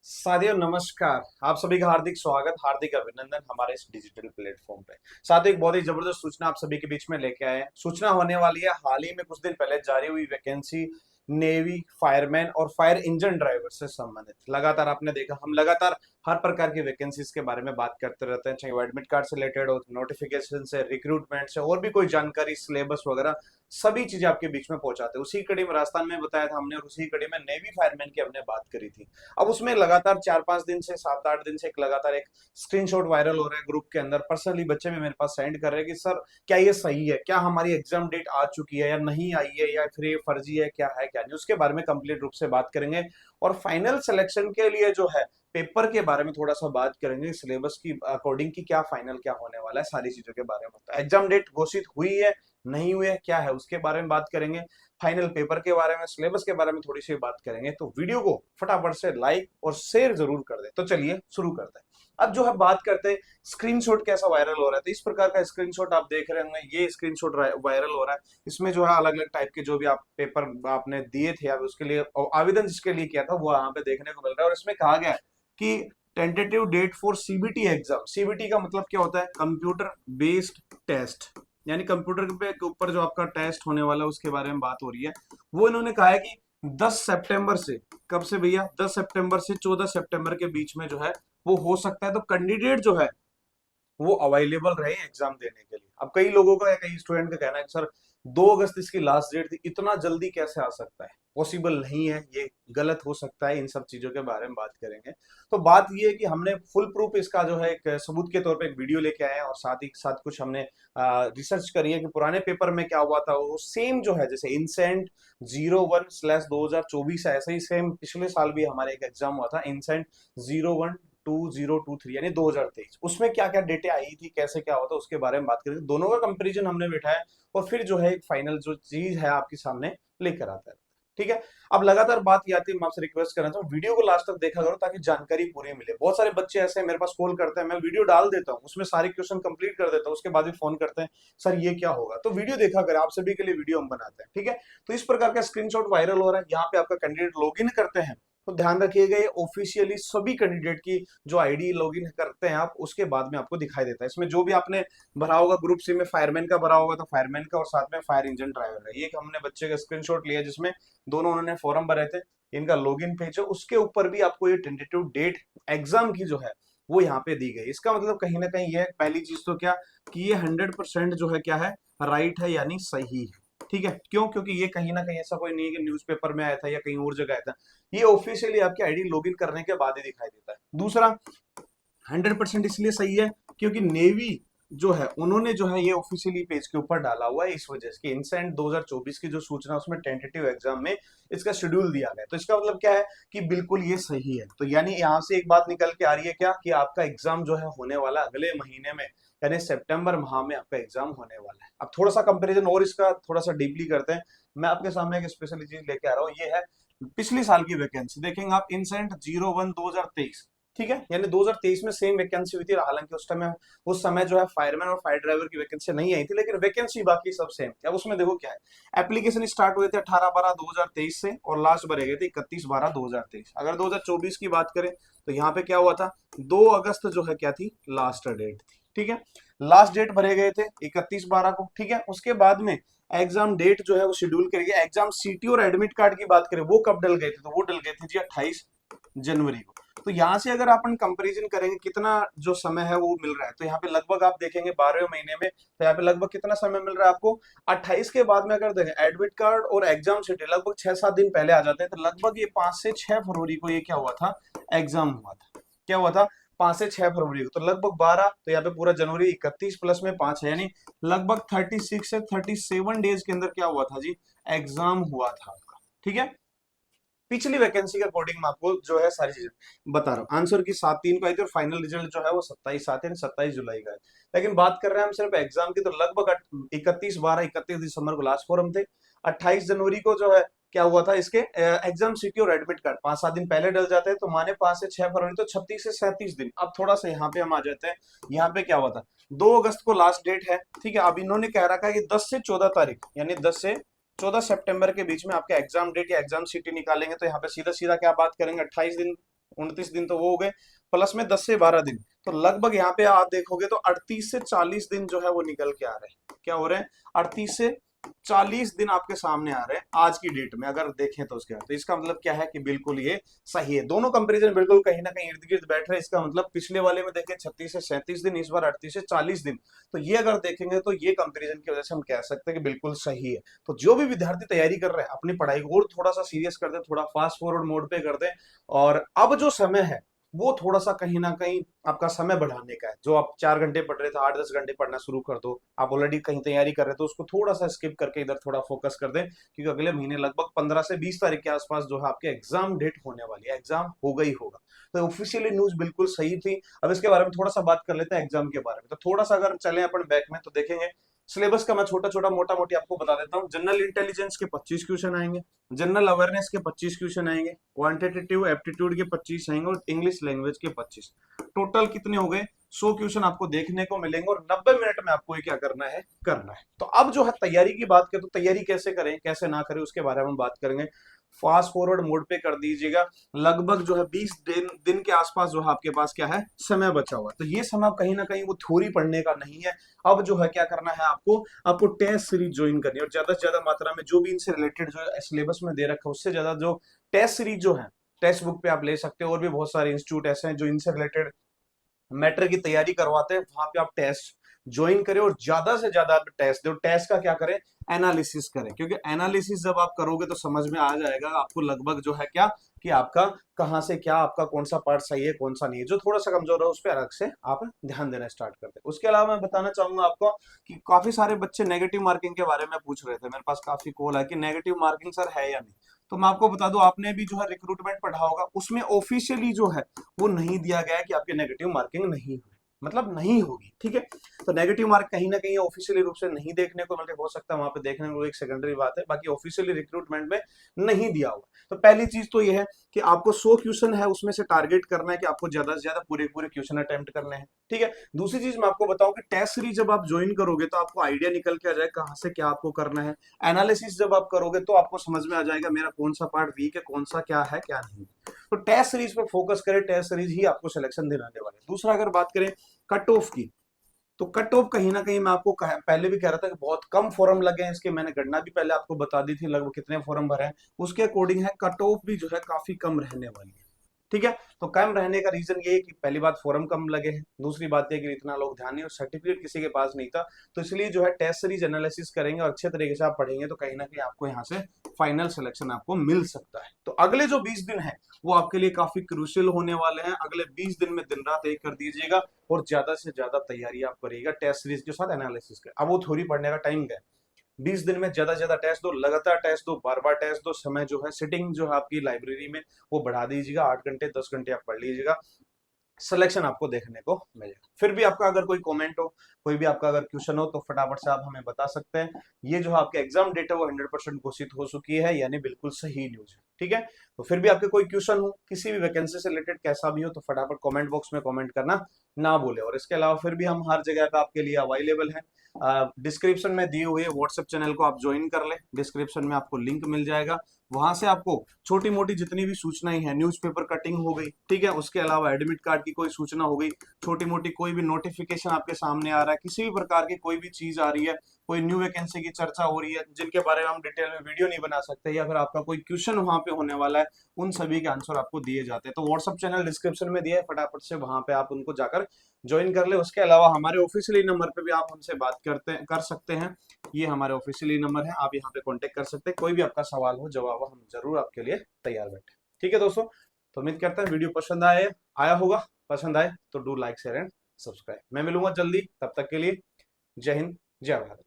साथियों नमस्कार। आप सभी का हार्दिक स्वागत, हार्दिक अभिनंदन हमारे इस डिजिटल प्लेटफॉर्म पे। साथ ही एक बहुत ही जबरदस्त सूचना आप सभी के बीच में लेके आए हैं। सूचना होने वाली है हाल ही में कुछ दिन पहले जारी हुई वैकेंसी नेवी फायरमैन और फायर इंजन ड्राइवर से संबंधित। लगातार आपने देखा हम लगातार हर प्रकार की वैकेंसीज के बारे में बात करते रहते हैं, चाहे वो एडमिट कार्ड से रिलेटेड हो, नोटिफिकेशन से, रिक्रूटमेंट से, और भी कोई जानकारी, सिलेबस वगैरह सभी चीजें आपके बीच में पहुंचाते हैं। उसी कड़ी में राजस्थान में बताया था हमने, और उसी कड़ी में नेवी फायरमैन की हमने बात करी थी। अब उसमें लगातार 4-5 दिन से, 7-8 दिन से एक लगातार एक स्क्रीनशॉट वायरल हो रहा है ग्रुप के अंदर। पर्सनली बच्चे भी मेरे पास सेंड कर रहे हैं कि सर क्या ये सही है, क्या हमारी एग्जाम डेट आ चुकी है या नहीं आई है, या फिर ये फर्जी है, क्या है क्या नहीं, उसके बारे में कंप्लीट रूप से बात करेंगे। और फाइनल सिलेक्शन के लिए जो है पेपर के बारे में थोड़ा सा बात करेंगे, सिलेबस की अकॉर्डिंग की क्या फाइनल क्या होने वाला है, सारी चीजों के बारे में। एग्जाम डेट घोषित हुई है नहीं हुई है क्या है उसके बारे में बात करेंगे। फाइनल पेपर के बारे में, सिलेबस के बारे में थोड़ी सी बात करेंगे। तो वीडियो को फटाफट से लाइक और शेयर जरूर कर दें। तो चलिए शुरू करते हैं। अब जो है बात करते हैं स्क्रीनशॉट कैसा वायरल हो रहा है। तो इस प्रकार का स्क्रीनशॉट आप देख रहे होंगे, ये स्क्रीनशॉट वायरल हो रहा है। इसमें जो है अलग अलग टाइप के जो भी आप पेपर आपने दिए थे, आप उसके लिए आवेदन जिसके लिए किया था वो यहाँ पे देखने को मिल रहा है। और इसमें कहा गया है कि tentative date for CBT exam. CBT का मतलब क्या होता है? कंप्यूटर बेस्ड टेस्ट, यानी कंप्यूटर के ऊपर जो आपका टेस्ट होने वाला है उसके बारे में बात हो रही है। वो इन्होंने कहा है कि 10 सितंबर से, कब से भैया? 10 सितंबर से 14 सितंबर के बीच में जो है वो हो सकता है। तो कैंडिडेट जो है वो अवेलेबल रहे एग्जाम देने के लिए। अब कई लोगों का या कई स्टूडेंट का कहना है कि सर 2 अगस्त इसकी लास्ट डेट थी, इतना जल्दी कैसे आ सकता है? पॉसिबल नहीं है, ये गलत हो सकता है। इन सब चीजों के बारे में बात करेंगे। तो बात ये है कि हमने फुल प्रूफ इसका जो है एक सबूत के तौर पे एक वीडियो लेके आए हैं, और साथ ही साथ कुछ हमने रिसर्च करी है कि पुराने पेपर में क्या हुआ था। वो सेम जो है, जैसे इंसेंट 01/2024 है, ऐसे ही सेम पिछले साल भी हमारे एक एग्जाम हुआ था, इंसेंट 01/2023, यानी 2023। उसमें क्या क्या डेटे आई थी, कैसे क्या होता, उसके बारे में बात करेंगे। दोनों का कंपैरिजन हमने बिठाया और फिर जो है एक फाइनल जो चीज है आपके सामने लेकर आता है। ठीक है। अब लगातार बात ये आती है, मैं आपसे रिक्वेस्ट करना चाहूँ वीडियो को लास्ट तक देखा करो ताकि जानकारी पूरी मिले। बहुत सारे बच्चे ऐसे मेरे पास कॉल करते हैं, मैं वीडियो डाल देता हूँ, उसमें सारे क्वेश्चन कंप्लीट कर देता हूँ, उसके बाद भी फोन करते हैं सर ये क्या होगा। तो वीडियो देखा करें, आप सभी के लिए वीडियो हम बनाते हैं। ठीक है। तो इस प्रकार का स्क्रीनशॉट वायरल हो रहा है, यहाँ पे आपका कैंडिडेट लॉग इन करते हैं तो ध्यान रखिएगा ये ऑफिशियली सभी कैंडिडेट की जो आईडी लॉगिन करते हैं आप, उसके बाद में आपको दिखाई देता है। इसमें जो भी आपने भरा होगा ग्रुप सी में, फायरमैन का भरा होगा तो फायरमैन का, और साथ में फायर इंजन ड्राइवर है। ये हमने बच्चे का स्क्रीनशॉट लिया जिसमें दोनों उन्होंने फॉर्म भरे थे। इनका लॉगिन पेज है, उसके ऊपर भी आपको ये टेंटेटिव डेट एग्जाम की जो है वो यहाँ पे दी गई। इसका मतलब कहीं ना कहीं ये पहली चीज तो क्या कि ये 100% जो है क्या है, राइट है, यानी सही है। ठीक है। क्यों? क्योंकि ये कहीं ना कहीं ऐसा कोई नहीं है कि न्यूज़पेपर में आया था या कहीं और जगह आया था। ये ऑफिशियली आपकी आईडी लॉगिन करने के बाद ही दिखाई देता है। दूसरा, 100% इसलिए सही है क्योंकि नेवी जो है उन्होंने जो है ये ऑफिशियली पेज के ऊपर डाला हुआ है, इस वजह से कि इंसेंट 2024 की जो सूचना उसमें टेंटेटिव एग्जाम में इसका शेड्यूल दिया गया है। तो इसका मतलब क्या है कि बिल्कुल ये सही है। तो यानी यहाँ से एक बात निकल के आ रही है क्या कि आपका एग्जाम जो है होने वाला अगले महीने में, यानी सितंबर माह में आपका एग्जाम होने वाला है। अब थोड़ा सा कंपेरिजन और इसका थोड़ा सा डीपली करते हैं। मैं आपके सामने एक स्पेशल चीज लेके आ रहा हूँ, ये है पिछले साल की वैकेंसी। देखेंगे आप, इंसेंट 01/2023। ठीक है। यानी 2023 में सेम वैकेंसी हुई थी, हालांकि उस समय जो है फायरमैन और फायर ड्राइवर की वैकेंसी नहीं आई थी, लेकिन वैकेंसी बाकी सब सेम थी। अब उसमें देखो क्या है, एप्लीकेशन स्टार्ट हुए थे 18/12/2023 से और लास्ट भरे गए थे 31/12/2023। अगर 2024 की बात करें तो यहाँ पे क्या हुआ था, 2 अगस्त जो है क्या थी, लास्ट डेट थी। ठीक है। लास्ट डेट भरे गए थे 31/12 को। ठीक है। उसके बाद में एग्जाम डेट जो है वो शेड्यूल करेगी। एग्जाम सीटी और एडमिट कार्ड की बात करें वो कब डल गए थे, तो वो डल गए थे जी 28 जनवरी को। तो यहाँ से अगर अपन कंपैरिजन करेंगे कितना जो समय है वो मिल रहा है, तो यहाँ पे लगभग आप देखेंगे 12वें महीने में, तो यहाँ पे लगभग कितना समय मिल रहा है आपको, 28 के बाद में अगर देखें एडमिट कार्ड और एग्जाम शेड्यूल लगभग 6-7 दिन पहले आ जाते हैं। तो लगभग ये 5 से 6 फरवरी को ये क्या हुआ था, एग्जाम हुआ था। क्या हुआ था? 5 से 6 फरवरी को। तो लगभग 12, तो यहाँ पे पूरा जनवरी 31 प्लस में 5 है, यानी लगभग 36 से 37 डेज के अंदर क्या हुआ था जी, एग्जाम हुआ था आपका। ठीक है। पिछली वैकेंसी के अकॉर्डिंग मैं आपको जो है सारी चीजें बता रहा हूँ। आंसर की 7/3 को आई थी और फाइनल रिजल्ट जो है वो 27/7 यानी 27 जुलाई का है। लेकिन बात कर रहे हैं हम सिर्फ एग्जाम की, तो लगभग 31 दिसंबर को लास्ट फोरम थे। 28 जनवरी को जो है क्या हुआ था, इसके एग्जाम सीटी और एडमिट कार्ड 5-7 दिन पहले डल जाते हैं, तो माने 5 से 6 फरवरी, तो 36 से 37 दिन। अब थोड़ा सा यहाँ पे हम आ जाते हैं। यहाँ पे क्या हुआ था, 2 अगस्त को लास्ट डेट है। ठीक है। अब इन्होंने कह रखा है कि 10 से 14 तारीख, यानी 10 से 14 सितंबर के बीच में आपका एग्जाम डेट या एग्जाम सीटी निकालेंगे। तो यहाँ पे सीधा सीधा क्या बात करेंगे, 28 दिन 29 दिन तो वो हो गए, प्लस में 10 से 12 दिन, तो लगभग यहाँ पे आप देखोगे तो 38 से 40 दिन जो है वो निकल के आ रहे हैं। क्या हो रहे हैं? 38 से 40 दिन आपके सामने आ रहे हैं आज की डेट में, अगर देखें तो उसके बाद। तो इसका मतलब क्या है कि बिल्कुल ये सही है, दोनों कंपैरिजन बिल्कुल कहीं ना कहीं इर्द गिर्द बैठ रहे हैं। इसका मतलब पिछले वाले में देखें 36 से 37 दिन, इस बार 38 से 40 दिन, तो ये अगर देखेंगे तो ये कंपैरिजन की वजह से हम कह सकते हैं कि बिल्कुल सही है। तो जो भी विद्यार्थी तैयारी कर रहे हैं अपनी पढ़ाई को और थोड़ा सा सीरियस कर दे, थोड़ा फास्ट फॉरवर्ड मोड पे कर दे, और अब जो समय है वो थोड़ा सा कहीं ना कहीं आपका समय बढ़ाने का है। जो आप 4 घंटे पढ़ रहे थे, 8-10 घंटे पढ़ना शुरू कर दो। आप ऑलरेडी कहीं तैयारी कर रहे हो तो उसको थोड़ा सा स्किप करके इधर थोड़ा फोकस कर दें, क्योंकि अगले महीने लगभग 15 से 20 तारीख के आसपास जो है आपके एग्जाम डेट होने वाली है, एग्जाम होगा ही होगा। तो ऑफिशियली न्यूज बिल्कुल सही थी। अब इसके बारे में थोड़ा सा बात कर लेते हैं एग्जाम के बारे में। तो थोड़ा सा अगर चले अपन बैक में तो देखेंगे सिलेबस का मैं छोटा छोटा मोटा मोटी आपको बता देता हूँ। जनरल इंटेलिजेंस के 25 क्वेश्चन आएंगे, जनरल अवेयरनेस के 25 क्वेश्चन आएंगे, क्वांटिटेटिव एप्टीट्यूड के 25 आएंगे और इंग्लिश लैंग्वेज के 25। टोटल कितने हो गए? 100 क्वेश्चन आपको देखने को मिलेंगे और 90 मिनट में आपको ये क्या करना है, करना है। तो अब जो है तैयारी की बात करें तो तैयारी कैसे करें कैसे ना करें उसके बारे में हम बात करेंगे। फास्ट फॉरवर्ड मोड पे कर दीजिएगा। लगभग जो है 20 दिन के आसपास जो है आपके पास क्या है, समय बचा हुआ है। तो ये समय कहीं ना कहीं वो थ्योरी पढ़ने का नहीं है। अब जो है क्या करना है आपको, आपको टेस्ट सीरीज ज्वाइन करनी है, और ज्यादा से ज्यादा मात्रा में जो भी इनसे रिलेटेड जो सिलेबस में दे रखा है उससे ज्यादा जो टेस्ट सीरीज जो है टेक्स्ट बुक पे आप ले सकते हो। और भी बहुत सारे इंस्टीट्यूट ऐसे हैं जो इनसे रिलेटेड मैटर की तैयारी करवाते हैं, वहां पे आप टेस्ट ज्वाइन करें और ज्यादा से ज्यादा टेस्ट दो। टेस्ट का क्या करें, एनालिसिस करें, क्योंकि एनालिसिस जब आप करोगे तो समझ में आ जाएगा आपको लगभग जो है क्या कि आपका कहाँ से क्या, आपका कौन सा पार्ट सही है कौन सा नहीं है। जो थोड़ा सा कमजोर है उस पर अलग से आप ध्यान देना स्टार्ट कर दें। उसके अलावा मैं बताना चाहूंगा आपको कि काफी सारे बच्चे नेगेटिव मार्किंग के बारे में पूछ रहे थे, मेरे पास काफी कॉल है कि नेगेटिव मार्किंग सर है या नहीं। तो मैं आपको बता दूं, आपने भी जो है रिक्रूटमेंट पढ़ा होगा, उसमें ऑफिशियली जो है वो नहीं दिया गया है कि आपकी नेगेटिव मार्किंग नहीं हुई, मतलब नहीं होगी, ठीक है। तो नेगेटिव मार्क कहीं ना कहीं ऑफिशियली रूप से नहीं देखने को मिलते, हो सकता है वहां पे देखने को, एक सेकेंडरी बात है, बाकी ऑफिशियली रिक्रूटमेंट में नहीं दिया हुआ। तो पहली चीज तो ये है कि आपको 100 क्वेश्चन है उसमें से टारगेट करना है कि आपको ज्यादा से ज्यादा पूरे पूरे क्वेश्चन अटेम्प्ट करने हैं, ठीक है। दूसरी चीज मैं आपको बताऊं कि टेस्ट सीरीज जब आप ज्वाइन करोगे तो आपको आइडिया निकल के आ जाए कहां से क्या आपको करना है। एनालिसिस जब आप करोगे तो आपको समझ में आ जाएगा मेरा कौन सा पार्ट वीक है, कौन सा क्या है क्या नहीं। तो टेस्ट सीरीज पे फोकस करें, टेस्ट सीरीज ही आपको सिलेक्शन दिलाने वाले। दूसरा अगर बात करें कट ऑफ की, तो कट ऑफ कहीं ना कहीं मैं आपको पहले भी कह रहा था कि बहुत कम फॉर्म लगे हैं इसके, मैंने गणना भी पहले आपको बता दी थी लगभग कितने फॉर्म भरे हैं, उसके अकॉर्डिंग है कट ऑफ भी जो है काफी कम रहने वाली है, ठीक है। तो कम रहने का रीजन ये है कि पहली बात फॉर्म कम लगे हैं, दूसरी बात ये कि इतना लोग ध्यान नहीं, और सर्टिफिकेट किसी के पास नहीं था। तो इसलिए जो है टेस्ट सीरीज एनालिसिस करेंगे और अच्छे तरीके से आप पढ़ेंगे तो कहीं ना कहीं आपको यहाँ से फाइनल सिलेक्शन आपको मिल सकता है। तो अगले जो 20 दिन है वो आपके लिए काफी क्रूशियल होने वाले हैं। अगले 20 दिन में दिन रात एक कर दीजिएगा और ज्यादा से ज्यादा तैयारी आप करिएगा टेस्ट सीरीज के साथ एनालिसिस के। अब वो थ्योरी पढ़ने का टाइम गया, 20 दिन में ज्यादा से ज्यादा टेस्ट दो, लगातार टेस्ट दो, बार बार टेस्ट दो। समय जो है सिटिंग जो है आपकी लाइब्रेरी में वो बढ़ा दीजिएगा, 8 घंटे 10 घंटे आप पढ़ लीजिएगा, सिलेक्शन आपको देखने को मिलेगा। फिर भी आपका अगर कोई कमेंट हो, कोई भी आपका अगर क्वेश्चन हो तो फटाफट से आप हमें बता सकते हैं। ये जो आपके एग्जाम डेट है वो 100% घोषित हो चुकी है, यानी बिल्कुल सही न्यूज है, ठीक है। तो फिर भी आपके कोई क्वेश्चन हो किसी भी वैकेंसी से रिलेटेड कैसा भी हो तो फटाफट कमेंट बॉक्स में कमेंट करना ना भूले। और इसके अलावा फिर भी हम हर जगह पे आपके लिए अवेलेबल हैं। डिस्क्रिप्शन में दिए हुए व्हाट्सएप चैनल को आप ज्वाइन कर ले, डिस्क्रिप्शन में आपको लिंक मिल जाएगा। वहां से आपको छोटी मोटी जितनी भी सूचनाएं हैं, न्यूज़पेपर कटिंग हो गई, ठीक है, उसके अलावा एडमिट कार्ड की कोई सूचना हो गई, छोटी मोटी कोई भी नोटिफिकेशन आपके सामने आ रहा है, किसी भी प्रकार की कोई भी चीज आ रही है, कोई न्यू वैकेंसी की चर्चा हो रही है जिनके बारे में हम डिटेल में वीडियो नहीं बना सकते, या फिर आपका कोई क्वेश्चन वहां पे होने वाला है, उन सभी के आंसर आपको दिए जाते हैं। तो व्हाट्सअप चैनल डिस्क्रिप्शन में दिया है, फटाफट से वहां पे आप उनको जाकर ज्वाइन कर ले। उसके अलावा हमारे ऑफिशियली नंबर पे भी आप हमसे बात कर सकते हैं, ये हमारे ऑफिशियली नंबर है, आप यहाँ पे कांटेक्ट कर सकते हैं। कोई भी आपका सवाल हो जवाब हम जरूर आपके लिए तैयार बैठे, ठीक है दोस्तों। तो उम्मीद करता है वीडियो पसंद आया होगा, पसंद आए तो do like share and subscribe. मैं मिलूंगा जल्दी, तब तक के लिए जय हिंद जय भारत।